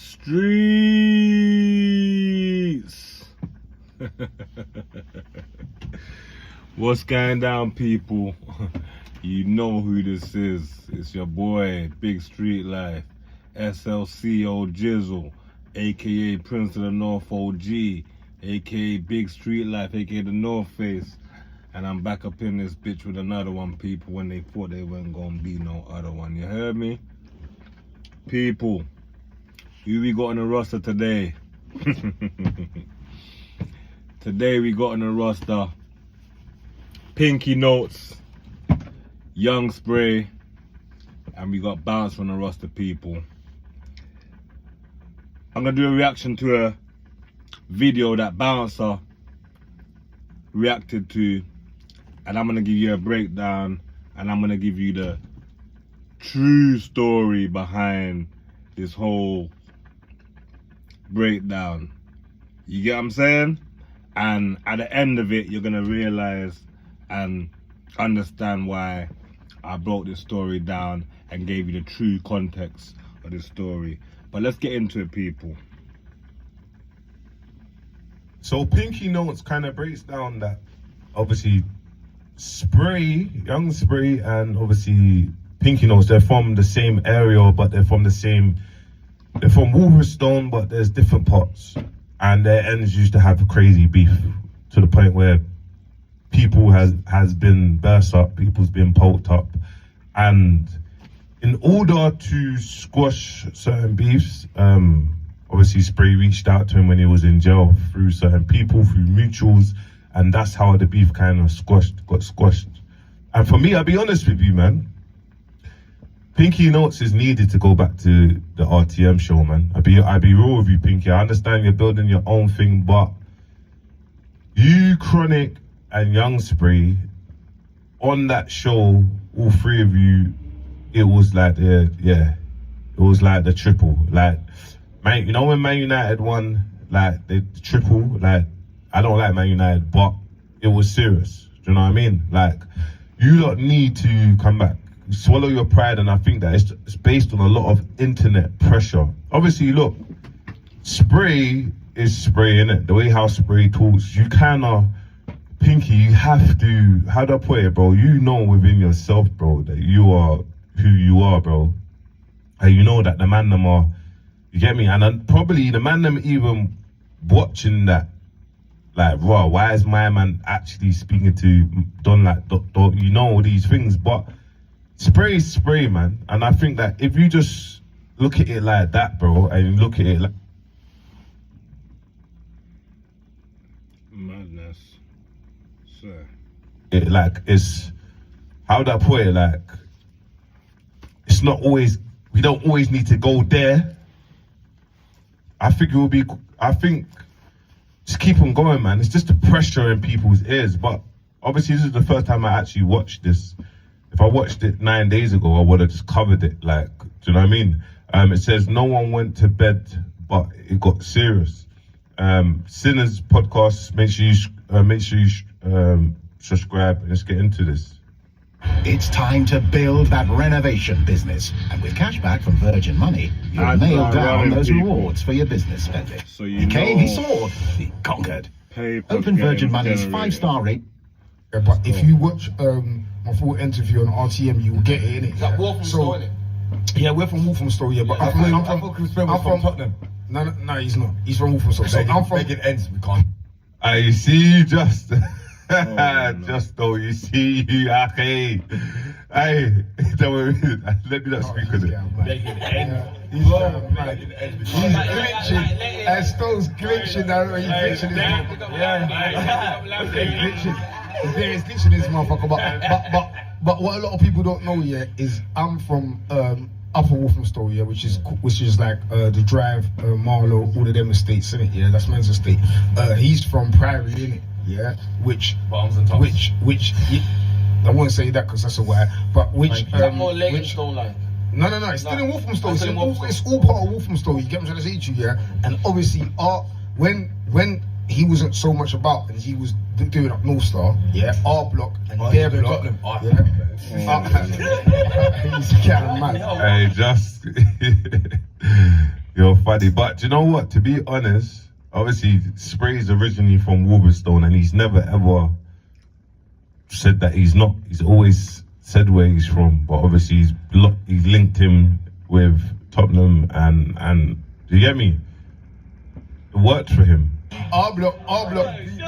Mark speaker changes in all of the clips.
Speaker 1: Streets. What's going down, people? You know who this is. It's your boy, Big Street Life, SLCO Jizzle, aka Prince of the North OG, aka Big Street Life, aka the North Face. And I'm back up in this bitch with another one, people, when they thought they weren't gonna be no other one. You heard me? People, who we got on the roster today? Today we got on the roster Pinky Notes Young Spary, and we got Bounce on the roster, people. I'm gonna do a reaction to a video that Bouncer reacted to, and I'm gonna give you a breakdown, and I'm gonna give you the true story behind this whole breakdown. You get what I'm saying? And at the end of it, you're gonna realize and understand why I broke this story down and gave you the true context of the story. But let's get into it, people.
Speaker 2: So Pinky Notes kind of breaks down that obviously Spary, Young Spary, and obviously Pinky Notes, they're from the same area, but they're from Wolverstone, but there's different parts. And their ends used to have crazy beef to the point where people has been burst up, people's been poked up. And in order to squash certain beefs, obviously Spary reached out to him when he was in jail through certain people, through mutuals, and that's how the beef kind of got squashed. And for me, I'll be honest with you, man, Pinky Notes is needed to go back to the RTM show, man. I'll be real with you, Pinky. I understand you're building your own thing, but you, Chronic, and Young Spary, on that show, all three of you, it was like it was like the triple. Like, man, you know when Man United won, like the triple, like, I don't like Man United, but it was serious. Do you know what I mean? Like, you lot need to come back. Swallow your pride, and I think that it's based on a lot of internet pressure. Obviously, look, Spary is Spary, innit? The way how Spary talks, you kinda, Pinky, you have to, how do I put it, bro? You know within yourself, bro, that you are who you are, bro. And you know that the man them are, you get me? And then probably the man them even watching that, like, raw, why is my man actually speaking to Don like, you know, all these things, but Spary is Spary, man. And I think that if you just look at it like that, bro, and look at it like...
Speaker 1: Madness, sir.
Speaker 2: It, like, it's, how do I put it, like, it's not always, we don't always need to go there. I think it will be, just keep on going, man. It's just the pressure in people's ears. But obviously this is the first time I actually watched this. If I watched it 9 days ago, I would have just covered it, like, do you know what I mean? It says no one went to bed, but it got serious. Sinners podcast, make sure you subscribe, and let's get into this.
Speaker 3: It's time to build that renovation business. And with cash back from Virgin Money, you'll nail down those rewards for your business spending.
Speaker 1: So
Speaker 3: he came, he saw, he conquered. Open Virgin Money's 5-star rate.
Speaker 4: Yeah, but if you watch my full interview on RTM, you will get it, innit?
Speaker 5: That Walthamstow, innit?
Speaker 4: Yeah, we're from Walthamstow, yeah, but I'm from Tottenham. No, he's not. He's from Walthamstow. So I'm from
Speaker 5: making ends, we can't.
Speaker 2: I see, just...
Speaker 1: no.
Speaker 2: Just though, you see, okay. Hey, don't worry, let me not speak on it.
Speaker 5: Making ends.
Speaker 4: He's glitching. And Stone's glitching now. He's glitching. There's glitching this motherfucker. But what a lot of people don't know yet is I'm from Upper Walthamstow, yeah, which is like the Drive, Marlow, all of them estates, innit? Yeah, that's man's estate. He's from Priory, innit? Yeah, which yeah, I won't say that because that's a why, but which
Speaker 5: more Leytonstone like?
Speaker 4: No, it's still in Walthamstow. It's all part of Walthamstow. You get what I'm trying to say to you, yeah? And obviously, when he wasn't so much about, and he was doing up North Star, yeah, our block and their block, yeah. He's kind of mad.
Speaker 2: Hey, just You're funny. But do you know what? To be honest, obviously Spray's originally from Wolverstone, and he's never ever said that he's not. He's always said where he's from, but obviously he's linked him with Tottenham, and do you get me? It worked for him.
Speaker 4: Our block.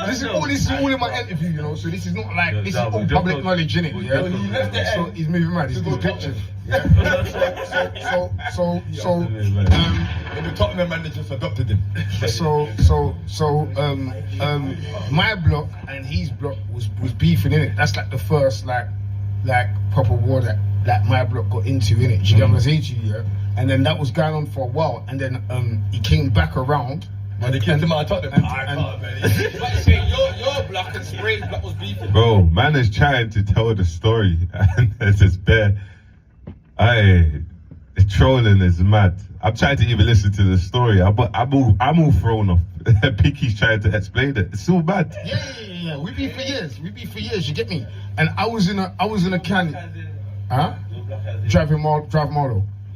Speaker 4: This is all in my interview, you know. So this is not like this is all public knowledge, innit? Yeah. So he's moving mad. He's pictures. Yeah. So
Speaker 5: The Tottenham man just adopted him.
Speaker 4: My block and his block was beefing, innit? That's like the first like proper war that my block got into, innit? Do you get what I'm saying to you? Yeah. And then that was going on for a while, and then he came back around.
Speaker 5: And they kicked him out of Tottenham. I can't, man. Like you say, your block and Spray's block was beefing.
Speaker 2: Bro, man is trying to tell the story, and it's just bare. The trolling is mad. I'm trying to even listen to the story. I'm all thrown off. Pinky's trying to explain it. It's all bad.
Speaker 4: Yeah. We beef for years. You get me? And I was in a can. Huh? Drive Marlow.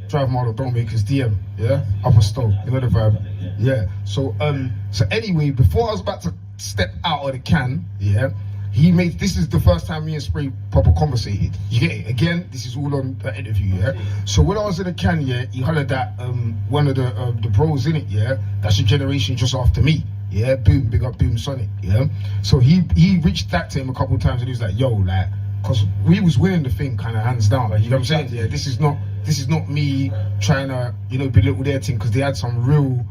Speaker 4: Don't make his DM. Yeah. Upper Stowe. You know the vibe. Yeah. So anyway, before I was about to step out of the can, yeah, this is the first time me and Spray proper conversated. You get it? Again, this is all on the interview, yeah? So when I was in the can, yeah, he hollered at one of the bros in it, yeah? That's your generation just after me. Yeah, Boom, big up Boom Sonic, yeah? So he reached out to him a couple of times and he was like, yo, like, cause we was winning the thing kind of hands down, like, you know what I'm saying? Yeah, this is not me trying to, belittle their thing, cause they had some real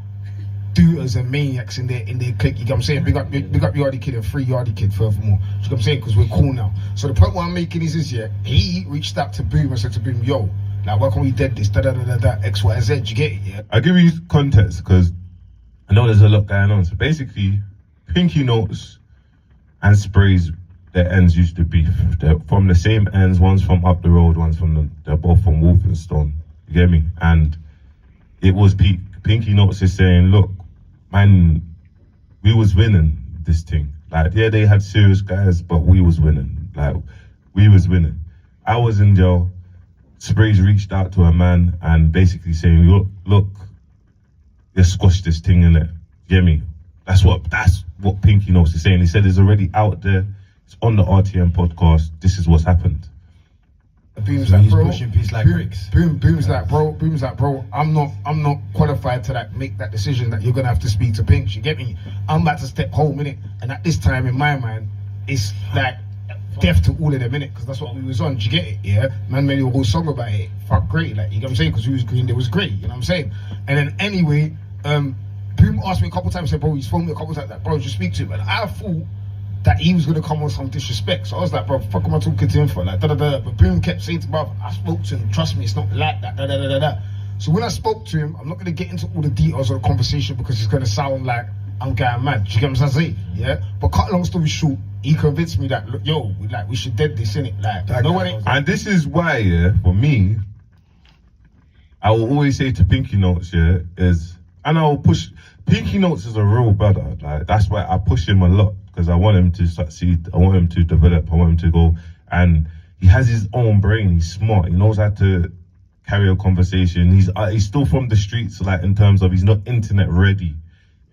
Speaker 4: doers and maniacs in their clique, you know what I'm saying? Big up Yardy Kid and Free Yardy Kid furthermore, you know what I'm saying? Because we're cool now. So the point what I'm making is yeah, he reached out to Boom and said to Boom, yo, like, why can't we dead this, X, Y, Z, you get it, yeah?
Speaker 2: I'll give you context, because I know there's a lot going on. So basically, Pinky Notes and Spray's, their ends used to beef. They're from the same ends, one's from up the road, they're both from Wolverstone, you get me? And it was Pinky Notes is saying, look, man, we was winning this thing. Like, yeah, they had serious guys, but we was winning. Like, we was winning. I was in jail. Spray's reached out to a man and basically saying, look, let's squash this thing, innit? You get me? That's what Pinky Notes is saying. He said it's already out there. It's on the RTM podcast. This is what's happened.
Speaker 4: Boom's
Speaker 5: So
Speaker 4: like,
Speaker 5: he's
Speaker 4: bro.
Speaker 5: pushing peace like bricks.
Speaker 4: Boom's like, bro. I'm not qualified to make that decision that you're gonna have to speak to Pinks. You get me? I'm about to step home in it, and at this time in my mind, it's like death to all of them in it, because that's what we was on. Do you get it? Yeah. Man made a whole song about it. Fuck great, like, you know what I'm saying? Because we was green, it was great. You know what I'm saying? And then anyway, Boom asked me a couple times, said, bro, he's phoned me a couple times, like, bro, just speak to him. And I thought that he was gonna come on some disrespect. So I was like, bro, fuck am I talking to him for? Like, But Boom kept saying to bro, I spoke to him, trust me, it's not like that, So when I spoke to him, I'm not gonna get into all the details of the conversation because it's gonna sound like I'm going mad. Do you get what I'm saying? Yeah? But cut long story short, he convinced me that, look, yo, we should dead this, innit? Like, nobody.
Speaker 2: And this is why, yeah, for me, I will always say to Pinky Notes, yeah, and I will push. Pinky Notes is a real brother. Like, that's why I push him a lot, because I want him to succeed. I want him to develop. I want him to go. And he has his own brain. He's smart. He knows how to carry a conversation. He's still from the streets, like, in terms of he's not internet ready,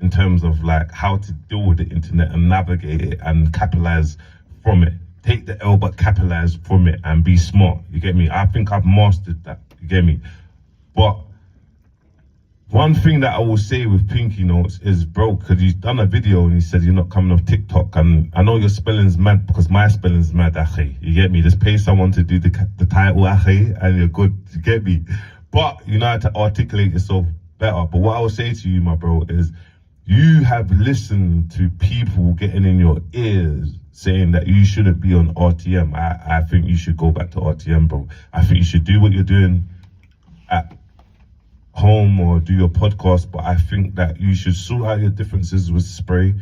Speaker 2: in terms of like how to deal with the internet and navigate it and capitalize from it. Take the L but capitalize from it and be smart. You get me? I think I've mastered that. You get me? But one thing that I will say with Pinky Notes is, bro, because he's done a video and he said you're not coming off TikTok, and I know your spelling's mad because my spelling's mad, akhi. You get me? Just pay someone to do the title, akhi, and you're good. You get me? But you know how to articulate yourself better. But what I will say to you, my bro, is you have listened to people getting in your ears saying that you shouldn't be on RTM. I think you should go back to RTM, bro. I think you should do what you're doing at home or do your podcast, but I think that you should sort out your differences with Spray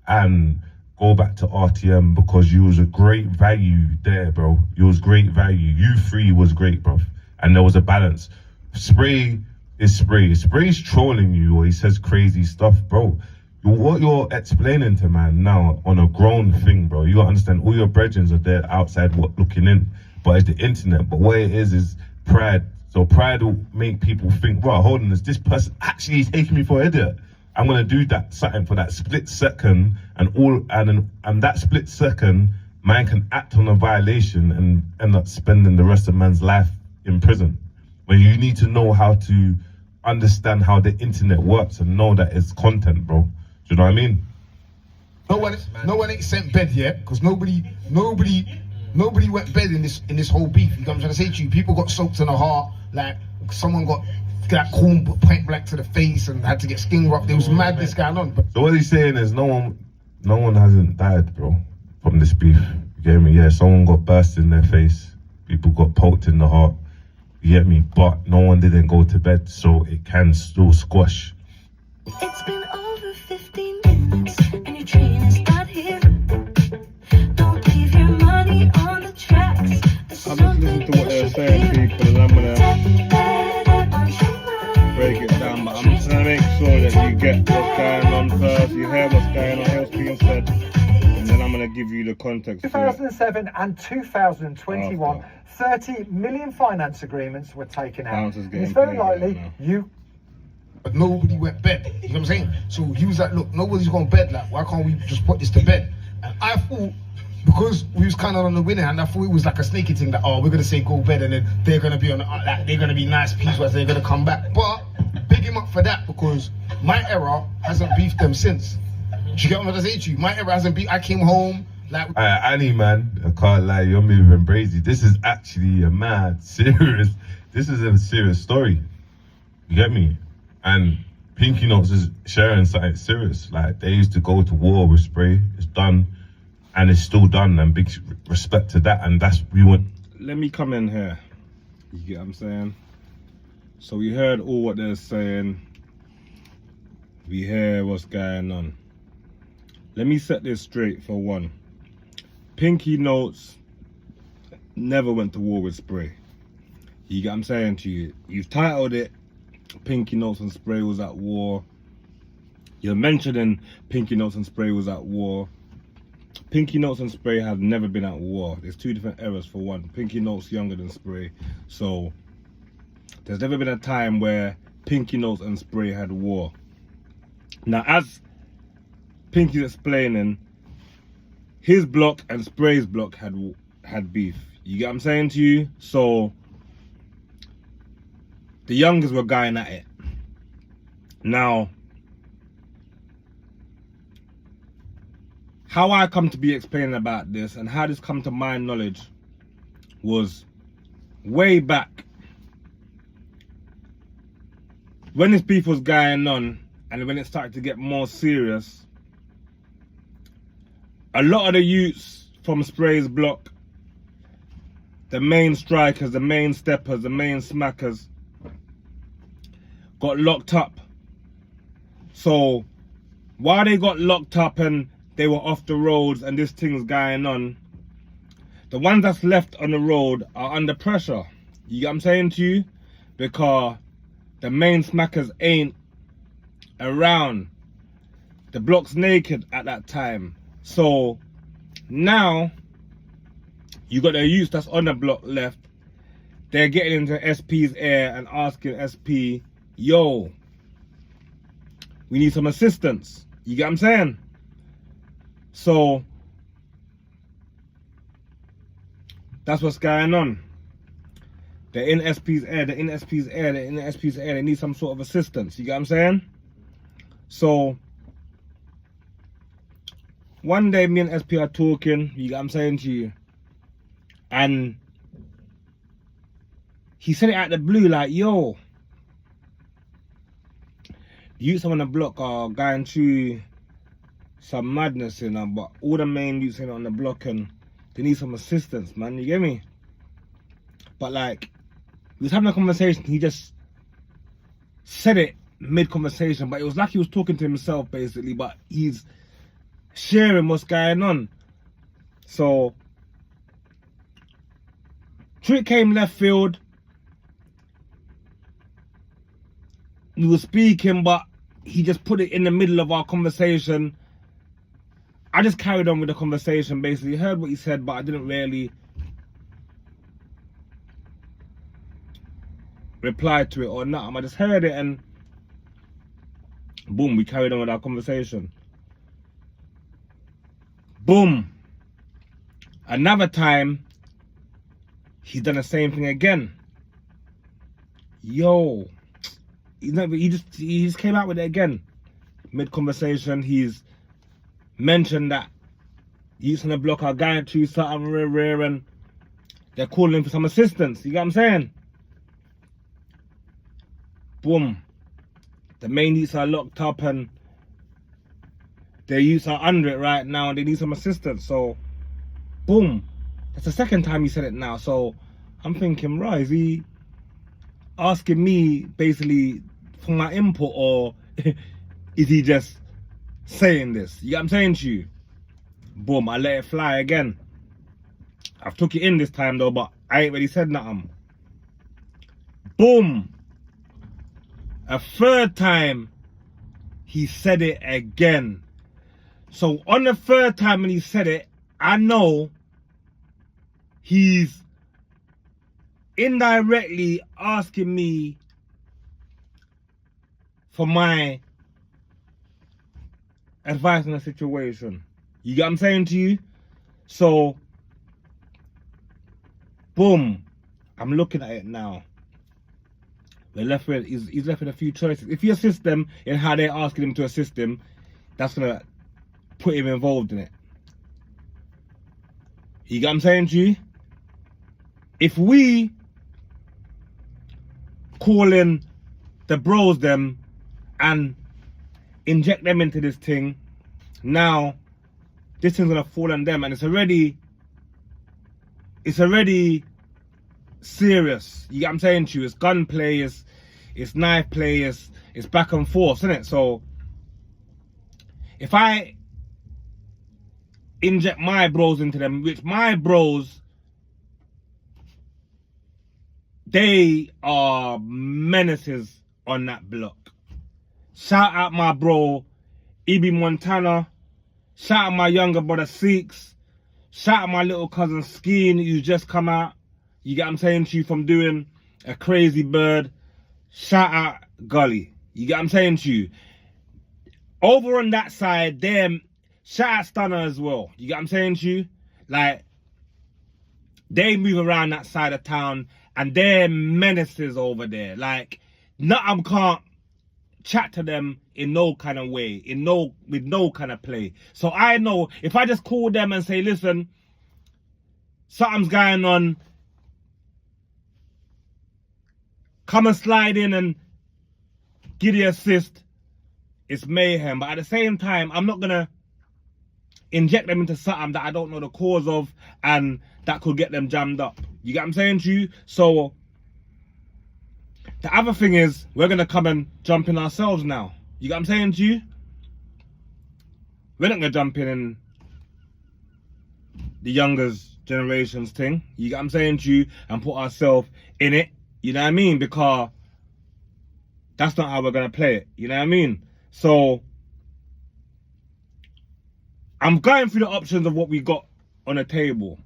Speaker 2: and go back to RTM, because you was a great value there, bro. You was great value. You three was great, bro. And there was a balance. Spray is Spray. Spray's trolling you or he says crazy stuff, bro. What you're explaining to man now on a grown thing, bro, you gotta understand all your brethren are there outside looking in, but it's the internet. But what it is pride, So pride will make people think, well, hold on, is this person actually taking me for an idiot? I'm gonna do that something for that split second, and that split second, man can act on a violation and end up spending the rest of man's life in prison. When you need to know how to understand how the internet works and know that it's content, bro. Do you know what I mean?
Speaker 4: No one ain't sent bed yet, because nobody went bed in this whole beef. You know what I'm trying to say to you? People got soaked in the heart, like someone got corn point blank to the face and had to get skin rubbed. There was madness going on. But
Speaker 2: So what he's saying is no one hasn't died, bro, from this beef. You get me? Yeah, someone got burst in their face. People got poked in the heart. You get me? But no one didn't go to bed, so it can still squash.
Speaker 6: It's been over 15 minutes and your train is not here. Don't leave your money on the tracks.
Speaker 1: I'm just listening to what they're saying, people, and I'm gonna break it down, but I'm just gonna make sure that you get what's going on first, you hear what's going on, hear what's being said, and then I'm gonna give you the context.
Speaker 7: 2007 and 2021, 30 million finance agreements were taken out.
Speaker 1: Bounce is getting
Speaker 7: It's very
Speaker 1: paid
Speaker 7: likely
Speaker 1: now.
Speaker 4: but nobody went bed. You know what I'm saying? So he was like, look, nobody's going bed. Like, why can't we just put this to bed? And I thought, because we was kind of on the winning hand, I thought it was like a sneaky thing that, oh, we're gonna say go bed, and then they're gonna be on the, like, they're gonna be nice peaceful, they're gonna come back. But big him up for that, because my era hasn't beefed them since. Do you get what I'm saying to you? My era hasn't beefed. I came home like.
Speaker 2: Annie, man, I can't lie, you're moving crazy. This is actually a mad, serious. This is a serious story. You get me? And Pinky Notes is sharing something serious. Like, they used to go to war with Spray. It's done, and it's still done. And big respect to that. And that's we want.
Speaker 1: Let me come in here. You get what I'm saying? So we heard all what they're saying. We hear what's going on. Let me set this straight for one. Pinky Notes never went to war with Spray. You get what I'm saying to you? You've titled it Pinky Notes and Spray was at war. You're mentioning Pinky Notes and Spray was at war. Pinky Notes and Spray have never been at war. There's two different eras for one. Pinky Notes younger than Spray. So there's never been a time where Pinky Notes and Spray had war. Now, as Pinky's explaining, his block and Spray's block had beef. You get what I'm saying to you? So the youngers were going at it. Now, how I come to be explaining about this and how this come to my knowledge was way back when this beef was going on, and when it started to get more serious. A lot of the youths from Spray's block, the main strikers, the main steppers, the main smackers, got locked up. So while they got locked up and they were off the roads and this thing's going on, the ones that's left on the road are under pressure. You get what I'm saying to you? Because the main smackers ain't around. The block's naked at that time. So now you got the youths that's on the block left. They're getting into SP's ear and asking SP, yo, we need some assistance. You get what I'm saying? So that's what's going on. They're in SP's air, they're in SP's air, they're in SP's air, they need some sort of assistance. You get what I'm saying? So one day me and SP are talking, you get what I'm saying to you, and he said it out the blue like, yo, youths on the block are going through some madness, you know, but all the main youths on the block and they need some assistance, man, you get me? But like, we was having a conversation, he just said it mid-conversation, but it was like he was talking to himself basically, but he's sharing what's going on. So Trick came left field. We were speaking, but he just put it in the middle of our conversation. I just carried on with the conversation basically. Heard what he said, but I didn't really replied to it or not. I just heard it and boom, we carried on with our conversation. Boom. Another time, he's done the same thing again. Yo, he just came out with it again. Mid conversation, he's mentioned that he's gonna block our guy to something rare and they're calling him for some assistance. You get what I'm saying? Boom. The main youths are locked up and their youths are under it right now and they need some assistance. So, boom. That's the second time he said it now. So, I'm thinking, right, is he asking me basically for my input or is he just saying this? You get what I'm saying to you? Boom, I let it fly again. I've took it in this time though, but I ain't really said nothing. Boom. A third time, he said it again. So on the third time when he said it, I know he's indirectly asking me for my advice on the situation. You get what I'm saying to you? So, boom, I'm looking at it now. We're left with, he's left with a few choices. If you assist them in how they're asking him to assist him, that's gonna put him involved in it. You get what I'm saying to you? If we call in the bros them and inject them into this thing, now this thing's gonna fall on them and it's already serious. You get what I'm saying to you? It's gunplay, it's knife play, it's back and forth, isn't it? So if I inject my bros into them, which my bros, they are menaces on that block. Shout out my bro EB Montana. Shout out my younger brother Seeks. Shout out my little cousin Skeen who's just come out. You get what I'm saying to you, from doing a crazy bird. Shout out Gully. You get what I'm saying to you. Over on that side, them, shout out Stunner as well. You get what I'm saying to you? Like, they move around that side of town and they're menaces over there. Like, nothing can't chat to them in no kind of way, with no kind of play. So I know if I just call them and say, listen, something's going on, come and slide in and give the assist, it's mayhem. But at the same time, I'm not gonna inject them into something that I don't know the cause of and that could get them jammed up. You get what I'm saying to you? So the other thing is, we're gonna come and jump in ourselves now. You get what I'm saying to you? We're not gonna jump in the younger generation's thing. You get what I'm saying to you? And put ourselves in it. You know what I mean? Because that's not how we're gonna play it. You know what I mean? So I'm going through the options of what we got on the table.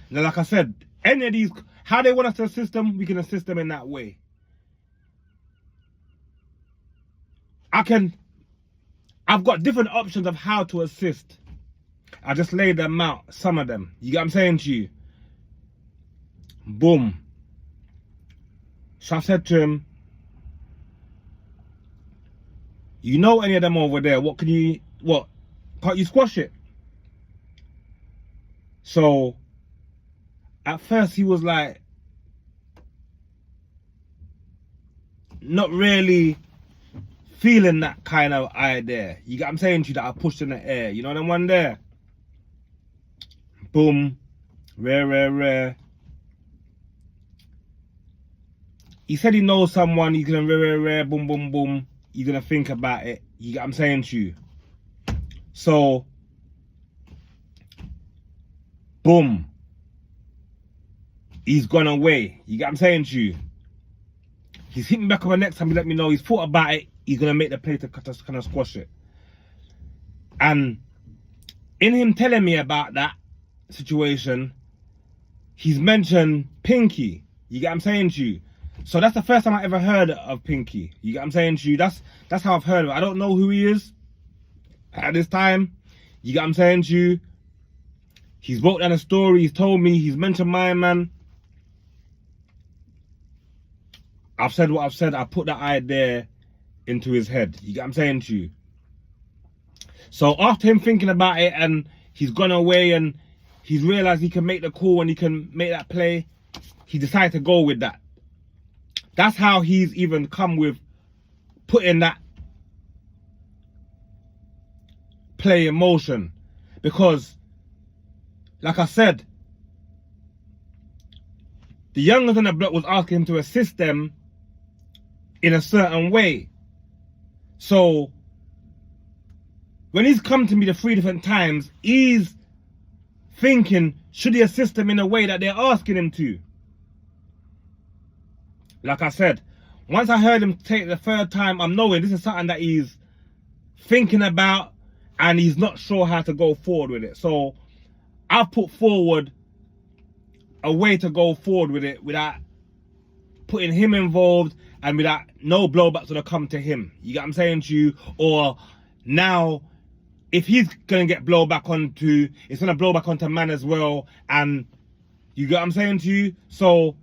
Speaker 1: Now, like I said, any of these, how they want us to assist them, we can assist them in that way. I've got different options of how to assist. I just laid them out, some of them. You get what I'm saying to you? Boom. So I said to him, you know any of them over there, can't you squash it? So at first he was like, not really feeling that kind of idea. You get what I'm saying to you, that I pushed in the air. You know them one there? Boom. Rare. He said he knows someone, he's gonna rare, boom. He's gonna think about it. You get what I'm saying to you? So, boom. He's gone away. You get what I'm saying to you? He's hit me back on the next time, he let me know he's thought about it. He's gonna make the play to kind of squash it. And in him telling me about that situation, he's mentioned Pinky. You get what I'm saying to you? So that's the first time I ever heard of Pinky. You get what I'm saying to you? That's how I've heard of it. I don't know who he is at this time. You get what I'm saying to you? He's wrote down a story. He's told me. He's mentioned my man. I've said what I've said. I put that idea into his head. You get what I'm saying to you? So after him thinking about it and he's gone away and he's realized he can make the call and he can make that play, he decided to go with that. That's how he's even come with putting that play in motion. Because, like I said, the youngers on the block was asking him to assist them in a certain way. So, when he's come to me the 3 different times, he's thinking, should he assist them in a way that they're asking him to? Like I said, once I heard him take it the 3rd time, I'm knowing this is something that he's thinking about and he's not sure how to go forward with it. So I've put forward a way to go forward with it without putting him involved and without no blowbacks gonna come to him. You get what I'm saying to you? Or now, if he's gonna get blowback onto, it's gonna blow back onto man as well. And you get what I'm saying to you? So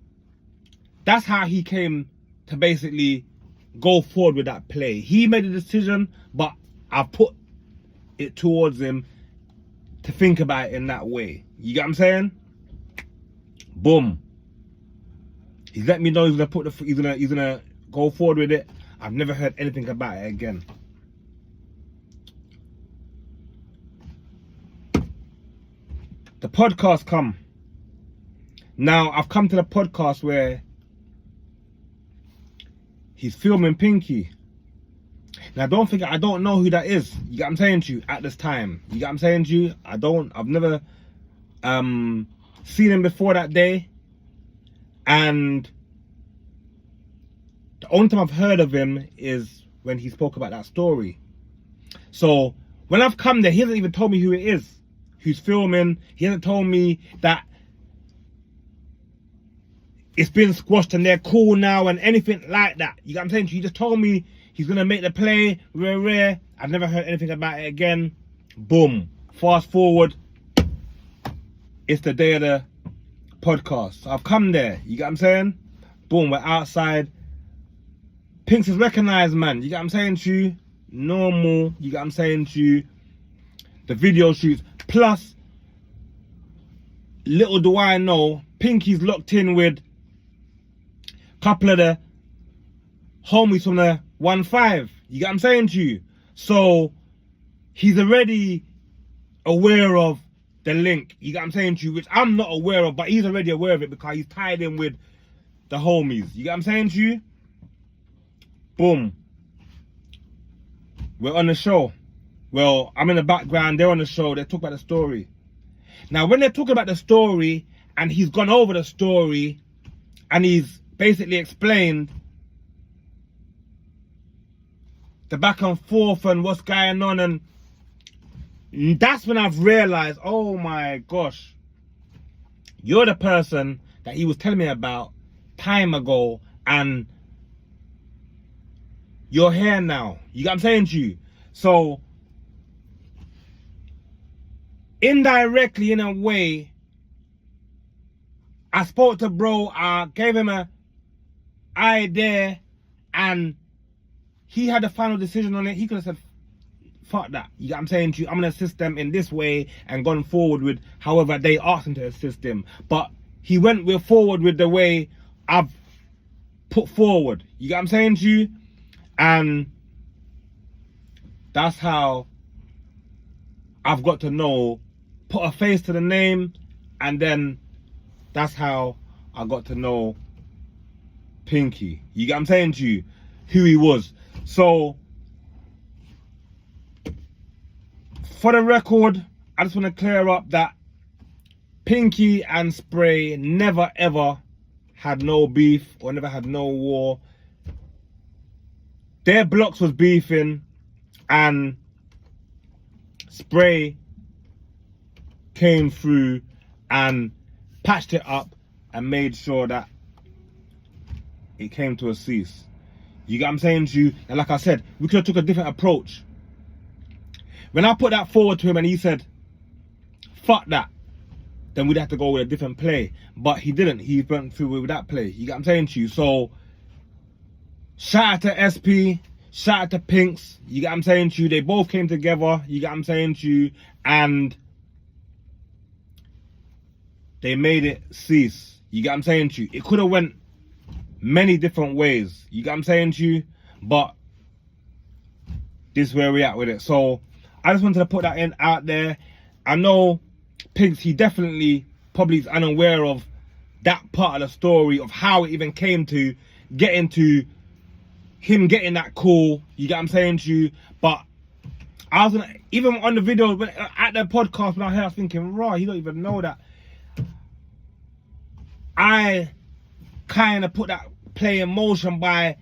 Speaker 1: that's how he came to basically go forward with that play. He made a decision, but I've put it towards him to think about it in that way. You get what I'm saying? Boom. He's let me know he's gonna put the he's gonna go forward with it. I've never heard anything about it again. The podcast come. Now I've come to the podcast where he's filming Pinky. Now don't think I don't know who that is. You get what I'm saying to you at this time. You get what I'm saying to you? I've never seen him before that day. And the only time I've heard of him is when he spoke about that story. So when I've come there, he hasn't even told me who it is who's filming. He hasn't told me that it's been squashed and they're cool now and anything like that. You get what I'm saying? He just told me he's going to make the play, rare. I've never heard anything about it again. Boom. Fast forward. It's the day of the podcast. So I've come there. You get what I'm saying? Boom, we're outside. Pinks is recognized, man. You get what I'm saying to you? Normal. You get what I'm saying to you? The video shoots. Plus, little do I know, Pinky's locked in with a couple of the homies from the 1-5. You get what I'm saying to you? So, he's already aware of the link. You get what I'm saying to you? Which I'm not aware of, but he's already aware of it because he's tied in with the homies. You get what I'm saying to you? Boom. We're on the show. Well, I'm in the background, they're on the show, they talk about the story. Now, when they're talking about the story, and he's gone over the story, and he's basically explained the back and forth and what's going on, and that's when I've realized, oh my gosh, you're the person that he was telling me about time ago, and you're here now. You get what I'm saying to you? So, indirectly, in a way, I spoke to bro, I gave him a idea, and he had a final decision on it. He could have said, fuck that. You get what I'm saying to you? I'm going to assist them in this way and gone forward with however they asked him to assist him. But he went forward with the way I've put forward. You get what I'm saying to you? And that's how I've got to know, put a face to the name, and then that's how I got to know Pinky. You get what I'm saying to you? Who he was. So, for the record, I just want to clear up that Pinky and Spray never ever had no beef or never had no war. Their blocks was beefing, and Spray came through and patched it up and made sure that it came to a cease. You get what I'm saying to you? And like I said, we could have took a different approach. When I put that forward to him and he said, fuck that, then we'd have to go with a different play. But he didn't. He went through with that play. You get what I'm saying to you? So, shout out to SP, shout out to Pinks. You get what I'm saying to you? They both came together. You get what I'm saying to you? And they made it cease. You get what I'm saying to you? It could have went many different ways. You get what I'm saying to you? But this is where we're at with it. So, I just wanted to put that in out there. I know Pigs, he definitely probably is unaware of that part of the story of how it even came to getting to him getting that call. You get what I'm saying to you? But I was gonna, even on the video at the podcast when I heard, I was thinking, raw, he don't even know that. I kind of put that play in motion by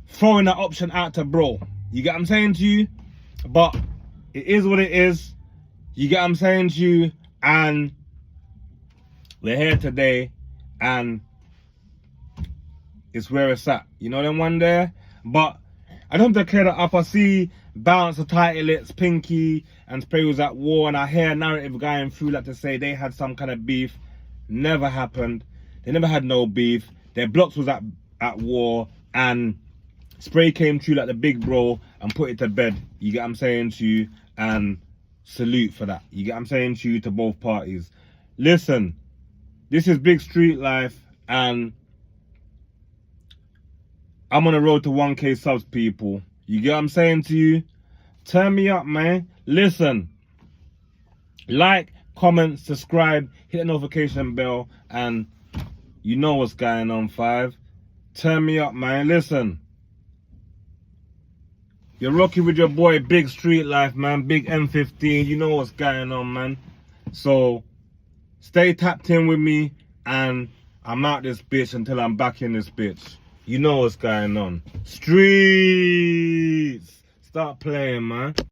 Speaker 1: throwing that option out to bro. You get what I'm saying to you? But it is what it is. You get what I'm saying to you? And we're here today, and it's where it's at. You know them one there? But I don't have to clear that up. I see Balance the Title, it's Pinky and Spray was at war, and I hear a narrative going through like to say they had some kind of beef. Never happened. They never had no beef. Their blocks was at war, and Spray came through like the big bro and put it to bed. You get what I'm saying to you? And salute for that. You get what I'm saying to you, to both parties. Listen, this is big street life, and I'm on the road to 1K subs, people. You get what I'm saying to you? Turn me up, man. Listen, like, comment, subscribe, hit the notification bell, and you know what's going on, 5. Turn me up, man. Listen, you're rocking with your boy, Big Street Life, man. Big M15. You know what's going on, man. So, stay tapped in with me, and I'm out this bitch until I'm back in this bitch. You know what's going on. Streets! Start playing, man.